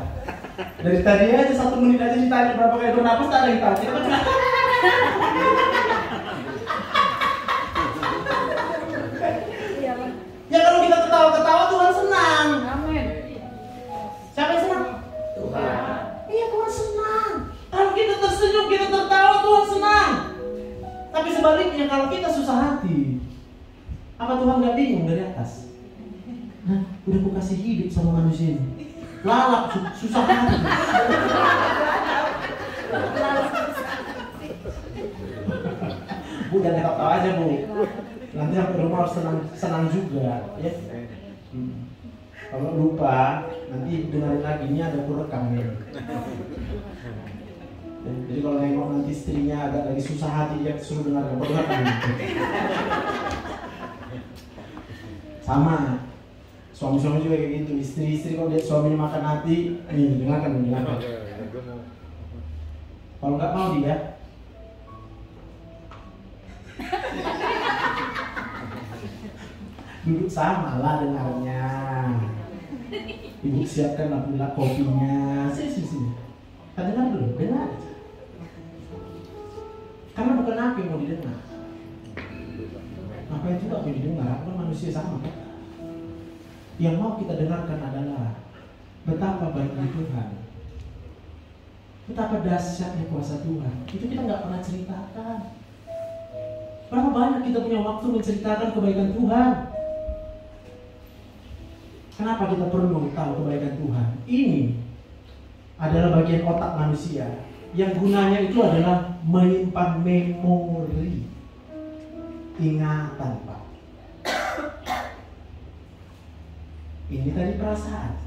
Dari tadi aja 1 menit aja ditanya berapa kali bernapas, tak ada yang tahu. Kita cuma ya kalau kita ketawa-ketawa Tuhan senang. Amin. Siapa yang senang? Tuhan. Iya, Tuhan senang. Kalau kita tersenyum, kita tertawa, Tuhan senang. kalau kita susah hati, apa Tuhan gak bingung dari atas? Nah, udah aku kasih hidup sama manusia ini, lalap, susah hati. Bu, jangan ketawa aja Bu. Nanti sampai rumah harus senang juga, ya. Kalau lupa, nanti dengerin lagi, ini ada kurekam ya. Jadi kalau nengok nanti istrinya agak lagi susah hati, dia suruh dengarkan kurekam. Sama, suami-suami juga kayak gitu. Istri-istri kalau lihat suaminya makan hati, nih dengarkan. Kalau nggak mau dia, duduk sama lah dengarnya. Ibu siapkan lah kopinya. Sini. Kan dengar dulu, dengar. Karena bukan aku yang mau didengar. Apa yang juga mau didengar? Aku kan manusia sama kan? Yang mau kita dengarkan adalah betapa baiknya Tuhan, betapa dahsyatnya kuasa Tuhan. Itu kita nggak pernah ceritakan. Berapa banyak kita punya waktu menceritakan kebaikan Tuhan? Kenapa kita perlu tahu kebaikan Tuhan? Ini adalah bagian otak manusia yang gunanya itu adalah menyimpan memori, ingatan, Pak. Ini tadi perasaan.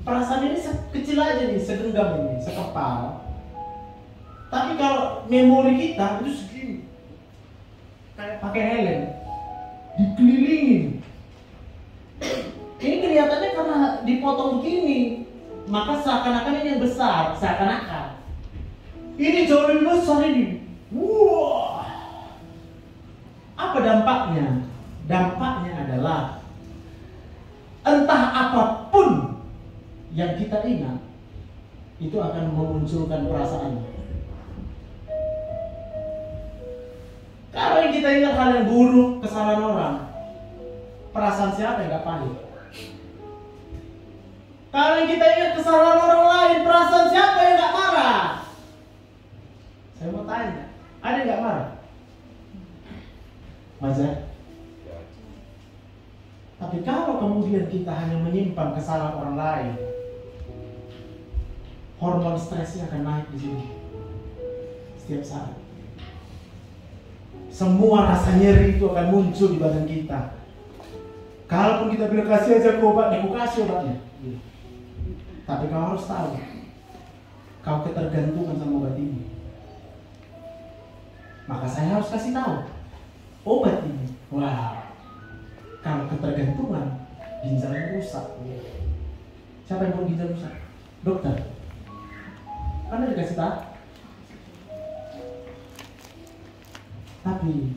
Perasaan ini kecil aja nih, segenggam ini, sekepal. Tapi kalau memori kita itu segini, kayak pakai helm, dikelilingin. Ini kelihatannya karena dipotong begini, maka seakan-akan ini yang besar, seakan-akan. Ini jauh lebih besar ini. Wah. Apa dampaknya? Dampaknya adalah entah apapun yang kita ingat, itu akan memunculkan perasaan. Kalau yang kita ingat hal yang buruk, kesalahan orang, perasaan siapa yang gak panik? Kalau yang kita ingat kesalahan orang lain, perasaan siapa yang gak marah? Saya mau tanya, ada yang gak marah? Wajar? Tapi kalau kemudian kita hanya menyimpan kesalahan orang lain, hormon stresnya akan naik di sini setiap saat. Semua rasa nyeri itu akan muncul di badan kita. Kalaupun kita bilang kasih aja obat, aku kasih obatnya. Tapi kau harus tahu, kau ketergantungan sama obat ini. Maka saya harus kasih tahu, obat ini, wah, kalau ketergantungan, ginjalnya rusak. Siapa yang mau ginjal rusak? Dokter. Karena dikasih tahu. Tapi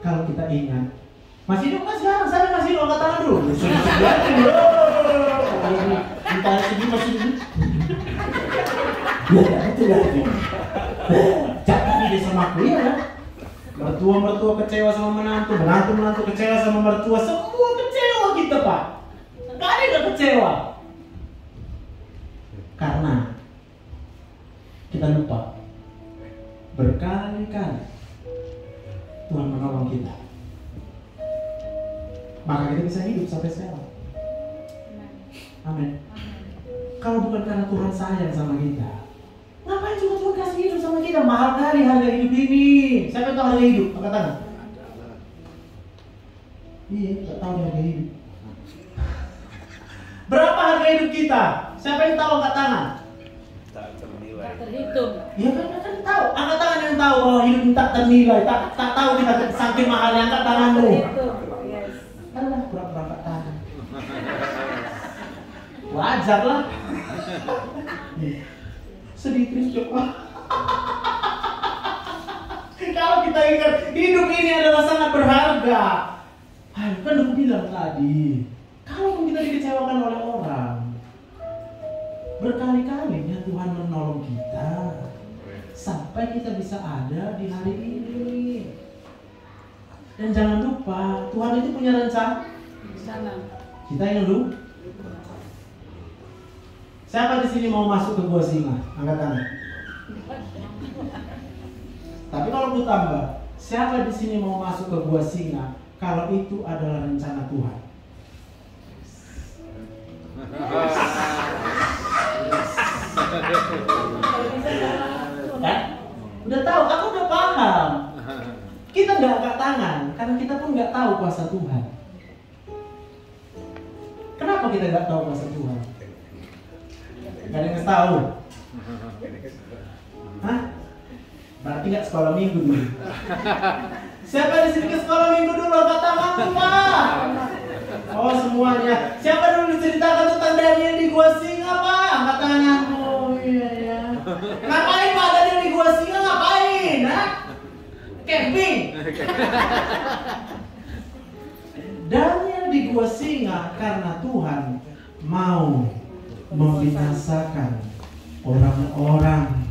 kalau kita ingat, masih hidup kan sekarang? Saya masih hidup, angkat tangan dulu. Kita segi masih hidup. Ya, itu lagi. Jangan ide sama aku ya. Mertua kecewa sama menantu kecewa sama mertua, semua kecewa kita, Pak. Gak ada yang gak kecewa. Karena kita lupa berkali-kali Tuhan menolong kita. Maka kita bisa hidup sampai sekarang. Amin. Kalau bukan karena Tuhan sayang sama kita, ngapain juga Tuhan kasih hidup sama kita? Mahal kali harga hidup ini. Siapa yang tahu harga hidup? Angkat tangan. Iya, gak tahu harga hidup. Berapa harga hidup kita? Siapa yang tahu? Angkat tangan. Tak terhitung. Iya kan tahu. Angkat tangan yang tahu bahwa hidup tak ternilai. Tak tahu kita saking mahalnya. Angkat tanganmu. Yes. Alah, pura-pura angkat tangan. Wajar lah. Sedikit coba. Kalau kita ingat hidup ini adalah sangat berharga. Ayo, kan aku bilang tadi, kalau kita dikecewakan oleh orang, berkali-kalinya Tuhan menolong kita sampai kita bisa ada di hari ini. Dan jangan lupa, Tuhan itu punya rencana. Kita yang dulu. Siapa di sini mau masuk ke gua singa? Angkat tangan. Tapi kalau aku tambah, Siapa di sini mau masuk ke gua singa kalau itu adalah rencana Tuhan? Kan? Udah tahu, aku udah paham. Kita nggak angkat tangan karena kita pun nggak tahu kuasa Tuhan. Kenapa kita nggak tahu kuasa Tuhan? Gak ada yang tahu. Hah? Berarti nggak sekolah minggu dulu. Siapa di sini ke sekolah minggu dulu? Angkat tangan, Pak. Oh semuanya. Siapa dulu diceritakan tentang Daniel di gua singa, Pak? Angkat tangan. Oh iya ya. Ngapain Pak Daniel di gua singa? Ngapain? Hah? Camping. Daniel di gua singa karena Tuhan mau membinasakan orang-orang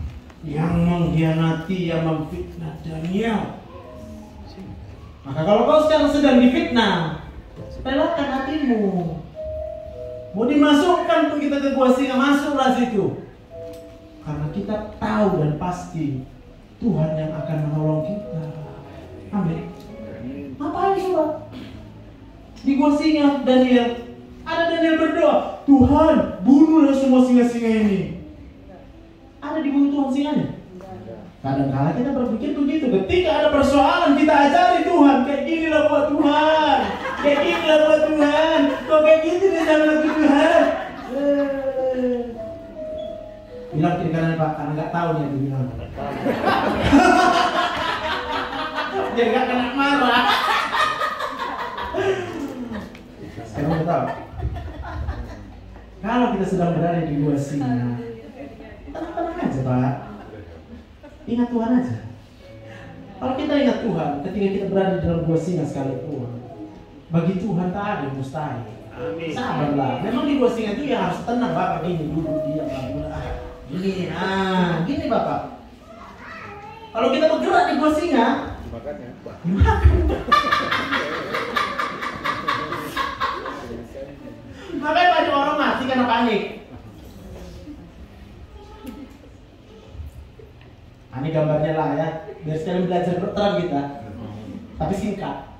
yang mengkhianati, yang memfitnah Daniel. Maka kalau kau sekarang sedang difitnah, relakan hatimu. Mau dimasukkan tuh kita ke gua singa, masuklah situ. Karena kita tahu dan pasti Tuhan yang akan menolong kita. Amin. Ngapain coba? Di gua singa Daniel. Ada Daniel berdoa, Tuhan bunuhlah semua singa-singa ini. Ada dibunuh Tuhan singanya? Kadang-kadang kita berpikir begitu. Ketika ada persoalan kita ajari Tuhan, kayak gini lah buat Tuhan, kayak gini lah buat Tuhan. Kok kayak gitu deh sama Tuhan. Bilang kiri kanan Pak, karena nggak tahu dia bilang. Jadi nggak kena marah. Sekarang udah tahu. Kalau kita sedang berada di gua singa, tenang-tenang aja Pak. Ingat Tuhan aja. Kalau kita ingat Tuhan, ketika kita berada di dalam gua singa sekalipun, bagi Tuhan tak ada yang mustahil. Amin. Sabarlah. Memang di gua singa itu ya harus tenang Bapak. Gini duduk diam. Gini, gini Bapak. Kalau kita bergerak di gua singa, dimakan. Makanya banyak orang mati karena panik. Ini gambarnya lah ya, biar sekalian belajar kedokteran kita. Tapi singkat,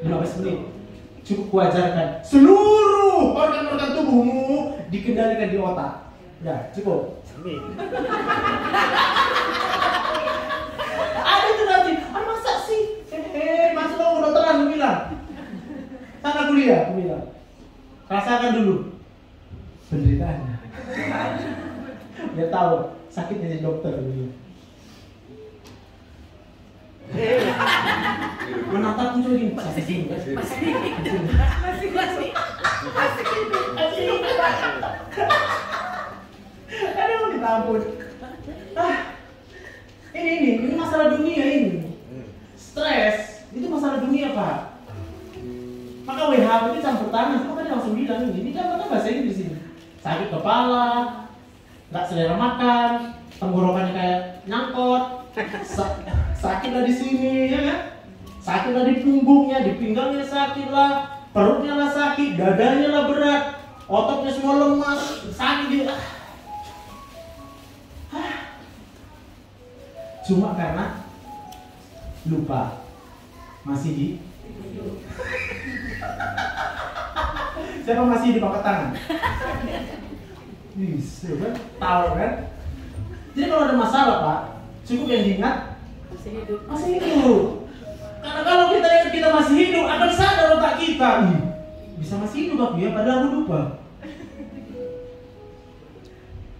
15 menit. Cukup kuajarkan seluruh organ-organ tubuhmu dikendalikan di otak. Udah, cukup. Ada itu nanti, masa sih? Masuk dong kedokteran, aku bilang. Sana kuliah, aku bilang. Rasakan dulu penderitaannya. Dia tahu sakitnya si dokter dulu. Menatap muncul gini, sakit gini. Masih. Aduh, minta ampun. Ini masalah dunia ini. Stres, itu masalah dunia Pak. Maka WHO itu campur tangan, maka dia langsung bilang ini kan bahasa Inggris ini. Sakit kepala, nggak selera makan, tenggorokannya kayak nyangkut, sakitlah di sini, ya kan? Sakitlah di punggungnya, di pinggangnya sakitlah, perutnya lah sakit, dadanya lah berat, ototnya semua lemas, sakit dia. Cuma karena lupa masih di siapa masih di angkat tangan? Bisa kan? Tahu kan? Jadi kalau ada masalah Pak, cukup yang diingat masih hidup. Karena kalau kita ingat kita masih hidup, akan sadar otak kita bisa masih hidup aku ya, padahal aku lupa.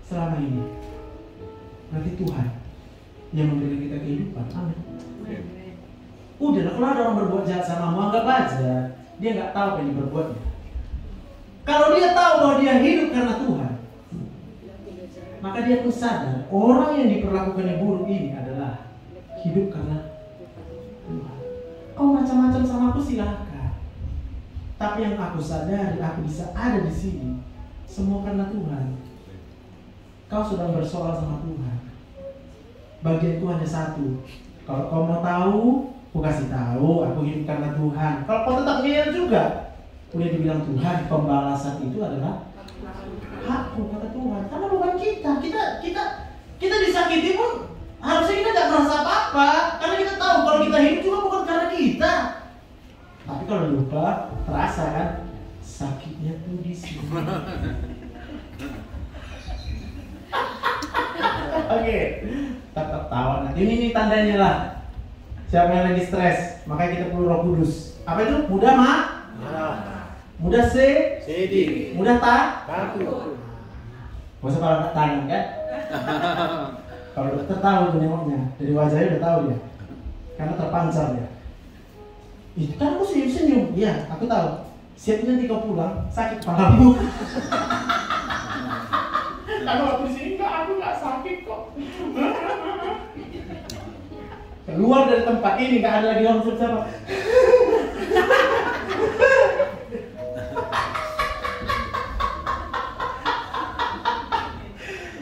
Selama ini nanti Tuhan yang memberikan kita kehidupan. Amin. Udah, kalau ada orang berbuat jahat samamu, anggap aja dia nggak tahu apa yang diperbuatnya. Kalau dia tahu bahwa dia hidup karena Tuhan, maka dia pun sadar orang yang diperlakukannya buruk ini adalah hidup karena Tuhan. Kau macam-macam sama aku silakan, tapi yang aku sadari aku bisa ada di sini semua karena Tuhan. Kau sedang bersoal sama Tuhan. Bagian Tuhan hanya satu. Kalau kau mau tahu, aku kasih tahu, aku hidup karena Tuhan. Kalau kau tetap ngeyel juga, udah dibilang Tuhan, pembalasan itu adalah hakku kata Tuhan. Karena bukan kita disakiti pun Harusnya kita nggak merasa apa-apa, karena kita tahu kalau kita hidup juga bukan karena kita. Tapi kalau lupa, terasa kan sakitnya tuh di sini. Oke, tetap tawa nanti. Ini tandanya lah. Siapa yang lagi stres, makanya kita perlu Roh Kudus. Apa itu? Mudah mudah sedih, mudah takut. Gak usah kalau tanya kan? Kalau dokter tahu tuh nengoknya, dari wajahnya udah tahu dia, karena terpancar dia. Itu kan aku senyum-senyum, iya aku tahu. Siapnya nanti kau pulang, sakit kepalamu. Kalau aku di sini aku nggak sakit kok. Keluar dari tempat ini nggak ada lagi orang siapa.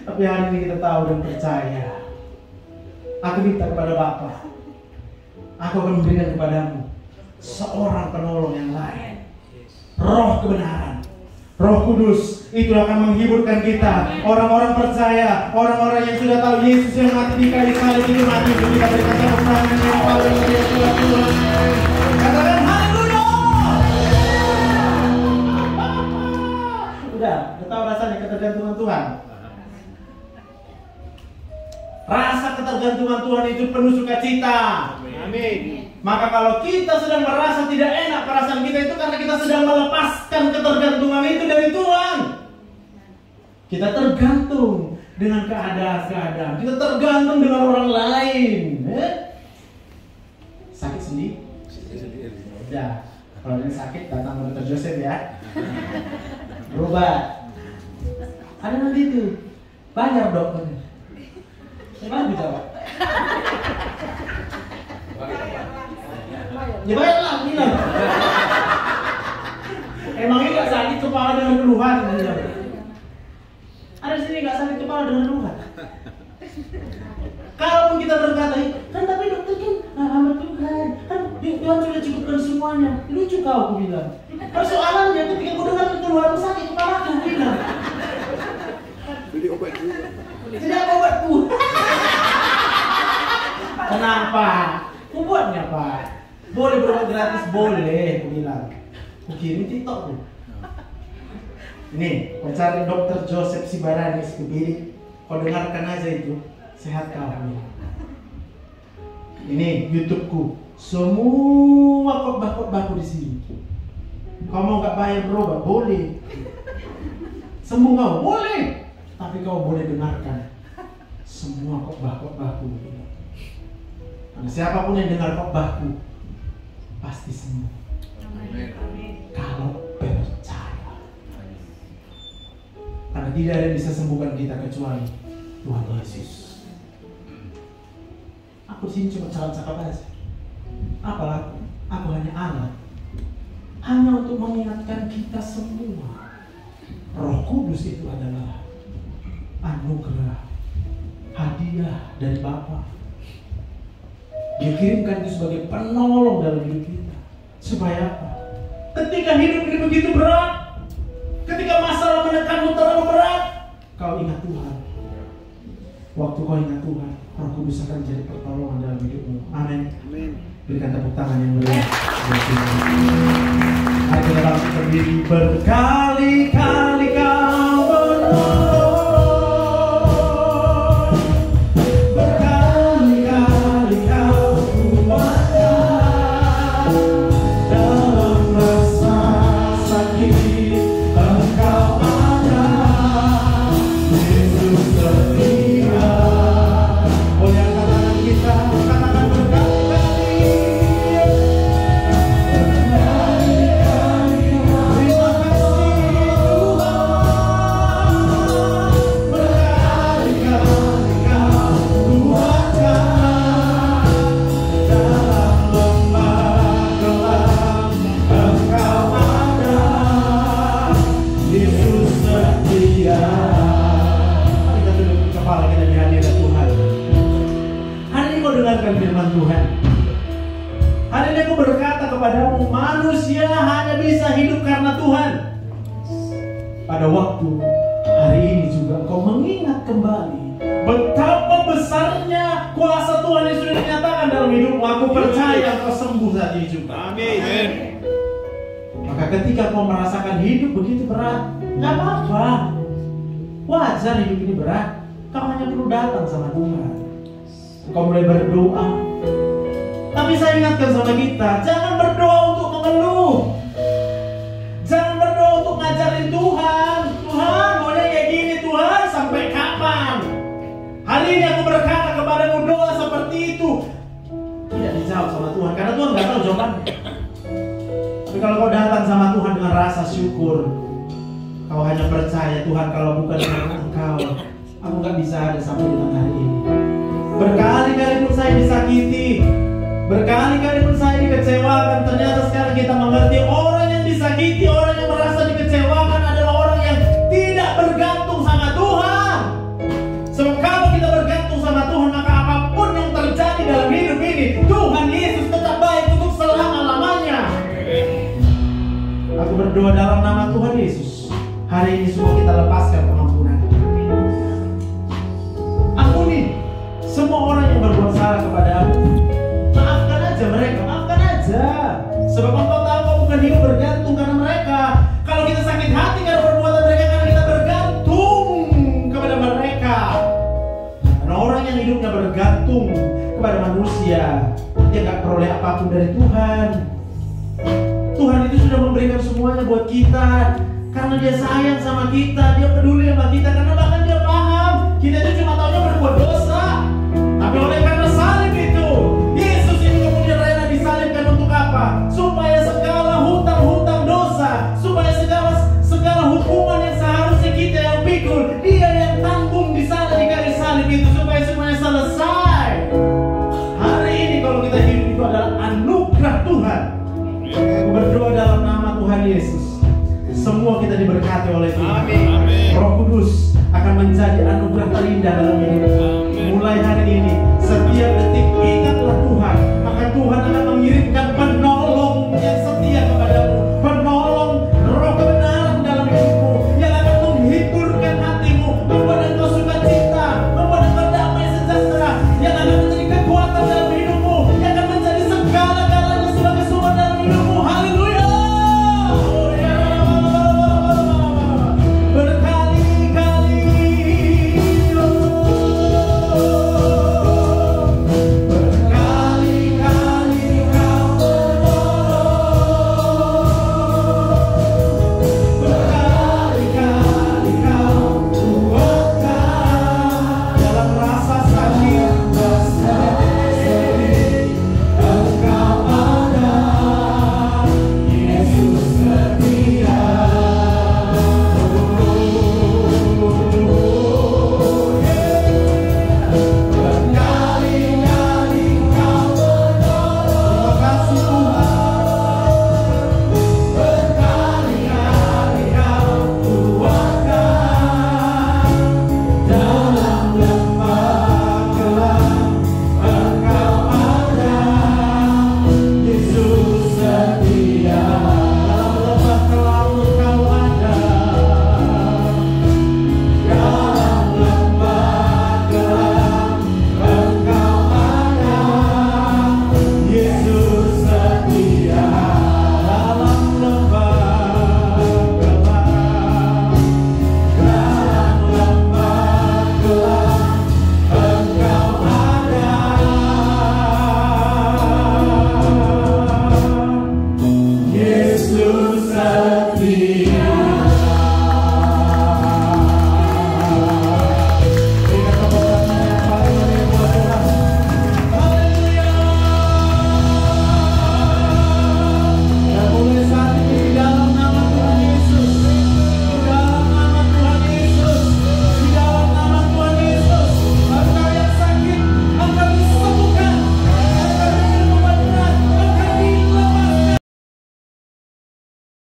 Tapi hari ini kita tahu dan percaya. Aku minta kepada Bapa, aku akan memberikan kepadamu seorang penolong yang lain, Roh kebenaran, Roh Kudus. Itu akan menghiburkan kita. Orang-orang percaya, orang-orang yang sudah tahu Yesus yang mati di kayu salib itu mati untuk kita berikan tepuk tangan yang paling meriah buat Tuhan. Katakan haleluya. Udah tahu rasanya ketergantungan Tuhan. Rasa ketergantungan Tuhan itu penuh sukacita. Amin. Maka kalau kita sedang merasa tidak enak perasaan kita itu karena kita sedang melepaskan ketergantungan itu dari Tuhan. Kita tergantung dengan keadaan-keadaan. Kita tergantung dengan orang lain. Sakit sendiri? Udah. Kalau ini sakit datang ke Dr. Joseph ya. Berobat. Ada nanti itu. Banyak dokternya. Gimana dijawab? Ya bayarlah, bilang. Emangnya nggak sakit kepala dengan keluhan? Ada sini nggak sakit kepala dengan keluhan? Kalaupun kita berkata, kan tapi dokter kan hamba Tuhan, kan Tuhan sudah cukupkan semuanya. Lucu kau, aku bilang. Persoalannya ketika aku dengar keluhan sakit kepala, aku bilang. Jadi obat juga. Tidak ada obatku. Kenapa? Aku buatnya Pak. Boleh berobat gratis, boleh. Aku bilang. Aku kirim TikTok tuh. Ini, kau cari Dr. Joseph Sibaranis ke bilik. Kau dengarkan aja itu. Sehat kau. Ini YouTubeku. Semua khotbah-khotbahku di sini. Kau mau nggak bayar berobat? Boleh. Sembuh kau? Boleh. Tapi kau boleh dengarkan semua khotbah-khotbahku. Nah, siapapun yang dengar khotbahku pasti sembuh. Amin. Kalau percaya. Karena tidak ada yang bisa sembuhkan kita kecuali Tuhan Yesus. Aku sini cuma cakap-cakap aja. Apalah, aku hanya alat. Hanya untuk mengingatkan kita semua. Roh Kudus itu adalah anugerah, hadiah dari Bapa. Dia kirimkan itu sebagai penolong dalam hidup kita. Supaya apa? Ketika hidup ini begitu berat, ketika masalah menekanmu terlalu berat, kau ingat Tuhan. Waktu kau ingat Tuhan, Roh Kudus akan jadi pertolongan dalam hidupmu. Amin. Berikan tepuk tangan yang meriah. Ayo kita langsung berdiri. Berkali-kali kau menolong. Firman Tuhan. Hari ini aku berkata kepadamu, manusia hanya bisa hidup karena Tuhan. Pada waktu hari ini juga kau mengingat kembali betapa besar besarnya kuasa Tuhan yang sudah dinyatakan dalam hidupmu. Aku percaya kau sembuh saat ini juga. Amin. Maka ketika kau merasakan hidup begitu berat, nggak apa-apa. Wajar hidup ini berat. Kau hanya perlu datang sama Tuhan. Kau mulai berdoa. Tapi saya ingatkan sama kita, jangan berdoa untuk mengeluh. Jangan berdoa untuk ngajarin Tuhan. Tuhan, maunya kayak gini Tuhan, sampai kapan? Hari ini aku berkata kepadamu doa seperti itu. Tidak dijawab sama Tuhan, karena Tuhan nggak tahu jawabannya. Tapi kalau kau datang sama Tuhan dengan rasa syukur, kau hanya percaya Tuhan, kalau bukan dengan Engkau, aku nggak bisa ada sampai dengan hari ini. Berkali-kali pun saya disakiti, berkali-kali pun saya dikecewakan. Ternyata sekarang kita mengerti orang yang disakiti, orang yang merasa dikecewakan adalah orang yang tidak bergantung sama Tuhan. Sebab kalau kita bergantung sama Tuhan, maka apapun yang terjadi dalam hidup ini, Tuhan Yesus tetap baik untuk selama-lamanya. Aku berdoa dalam nama Tuhan Yesus, hari ini semua kita lepaskan pengampunan. Ampuni semua orang yang berbuat salah kepadamu. Maafkan aja mereka, maafkan aja. Sebab engkau tahu kau bukan hidup bergantung karena mereka. Kalau kita sakit hati karena perbuatan mereka, karena kita bergantung kepada mereka. Karena orang yang hidupnya bergantung kepada manusia, dia gak peroleh apapun dari Tuhan. Tuhan itu sudah memberikan semuanya buat kita, karena dia sayang sama kita, dia peduli sama kita, karena bahkan dia paham kita itu cuma taunya berbuat dosa. Tapi oleh karena salib itu, Yesus itu kemudian rela disalibkan untuk apa? Supaya segala hutang-hutang dosa, supaya segala hukuman yang seharusnya kita yang pikul, dia yang tanggung di sana di kayu salib itu, supaya semuanya selesai. Hari ini kalau kita hidup itu adalah anugerah Tuhan. Aku berdoa dalam nama Tuhan Yesus, semua kita diberkati oleh Tuhan. Roh Kudus akan menjadi anugerah terindah dalam hidup. Mulai hari ini, setiap detik